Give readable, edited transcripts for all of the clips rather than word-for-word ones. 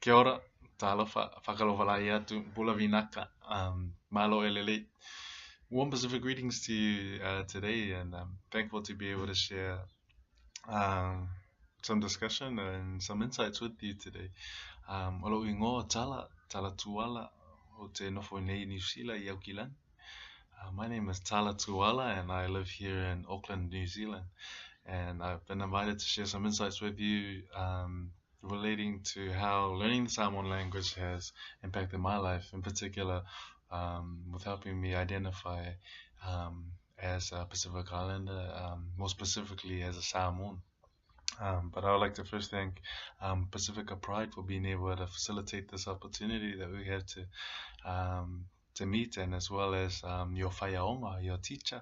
Kia ora, talofa, whakalowalai atu, bula vinaka, malo elele. Warm Pacific greetings to you today, and I'm thankful to be able to share um, some discussion and some insights with you today. Olo ingoa tala tuala, o te nofo nei New Zealand, i Auckland. My name is Tala Tuala, and I live here in Auckland, New Zealand. And I've been invited to share some insights with you relating to how learning the Samoan language has impacted my life, in particular, with helping me identify as a Pacific Islander, more specifically as a Samoan. But I would like to first thank Pacifica Pride for being able to facilitate this opportunity that we have to meet, and as well as your whaiaonga, your teacher,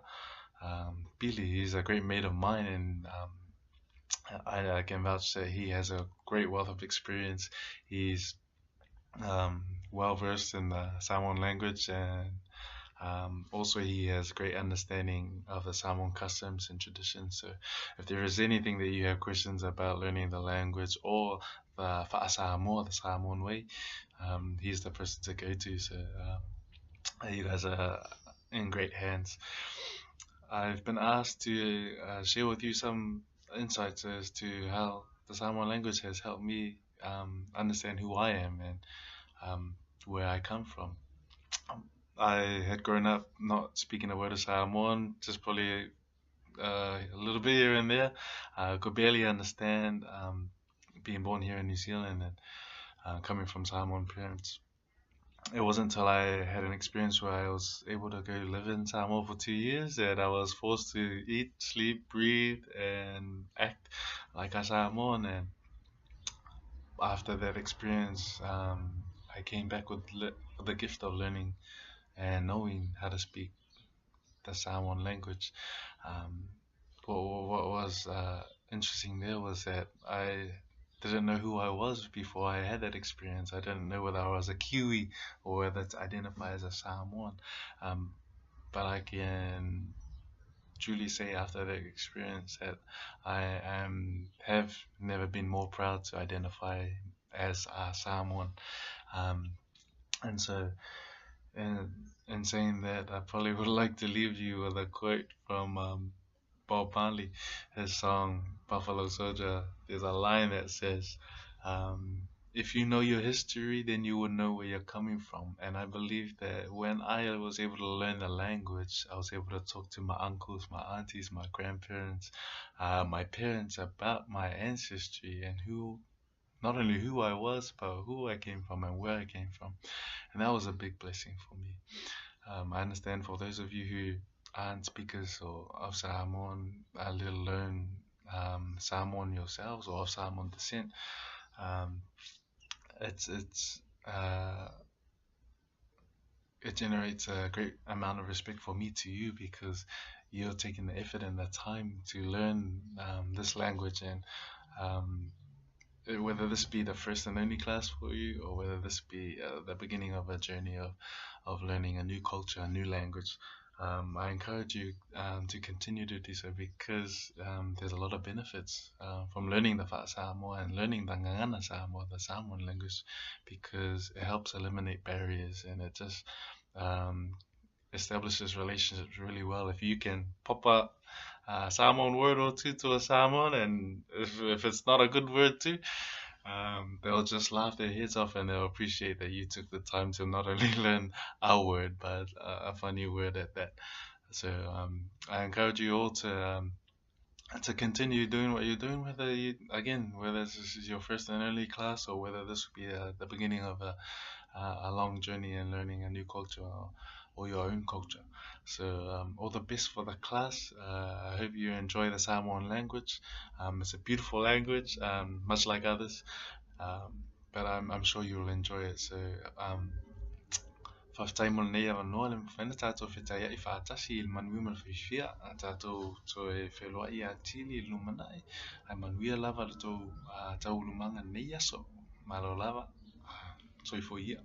Billy. He's a great mate of mine, and I can vouch that he has a great wealth of experience. He's well versed in the Samoan language, and also he has great understanding of the Samoan customs and traditions. So if there is anything that you have questions about learning the language or the Whaasamoa, the Samoan way, he's the person to go to. So you guys are in great hands. I've been asked to share with you some insights as to how the Samoan language has helped me understand who I am and where I come from. I had grown up not speaking a word of Samoan, just probably a little bit here and there. I could barely understand being born here in New Zealand and coming from Samoan parents. It wasn't until I had an experience where I was able to go live in Samoa for 2 years that I was forced to eat, sleep, breathe, and act like a Samoan. And after that experience, I came back with the gift of learning and knowing how to speak the Samoan language. Um, what was interesting there was that I didn't know who I was before I had that experience. I didn't know whether I was a Kiwi or whether to identify as a Samoan. But I can truly say after that experience that have never been more proud to identify as a Samoan. Um, and so, in saying that, I probably would like to leave you with a quote from Bob Marley, his song Buffalo Soldier. There's a line that says, if you know your history, then you will know where you're coming from. And I believe that when I was able to learn the language, I was able to talk to my uncles, my aunties, my grandparents, my parents about my ancestry and not only who I was, but who I came from and where I came from. And that was a big blessing for me. I understand for those of you who aren't speakers of Samoan, let alone Samoan yourselves or of Samoan descent, it's it generates a great amount of respect for me to you because you're taking the effort and the time to learn this language, and whether this be the first and only class for you or whether this be the beginning of a journey of learning a new culture, a new language. I encourage you to continue to do so because there's a lot of benefits from learning the Samoa and learning the Ngangana Samoa, the Samoan language, because it helps eliminate barriers and it just establishes relationships really well. If you can pop a Samoan word or two to a Samoan, and if it's not a good word too, they'll just laugh their heads off and they'll appreciate that you took the time to not only learn our word but a funny word at that. So I encourage you all to continue doing what you're doing, whether this is your first and only class or whether this will be the beginning of a long journey in learning a new culture or your own culture. So all the best for the class. I hope you enjoy the Samoan language. It's a beautiful language, much like others, but I'm sure you'll enjoy it. So whawhataimon nei awa noa le mwhawhaina tātou whetaya I whātasi I manuia ma whiwhia a tātou to e whelua I a tili I lumanai ai manuia lava le tau taulumanga nei aso malo lava soifo ia.